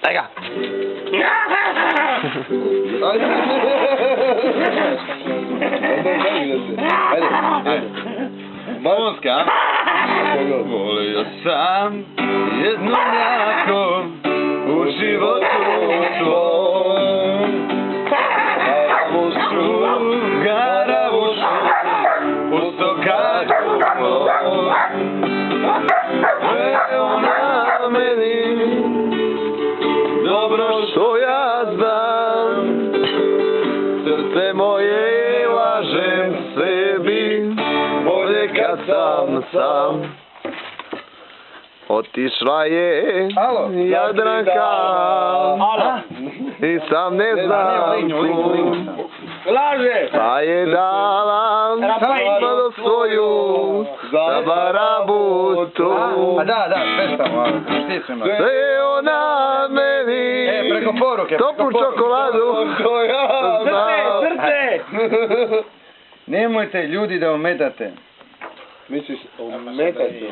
Daj ga! Ajde. Slavonska. Volio sam jedno mljako u životu svom. Garavušu, pusto kažu moj. Sve ona meni dobro što ja znam. Srce moje lažem sebi, bolje kad sam sam. Otišla je Jadranka i sam ne znam kud. Pa je dala do svoju za barabutu. Sve ona meni toplu čokoladu. Srce! Nemojte ljudi da ometate. Misliš ometati?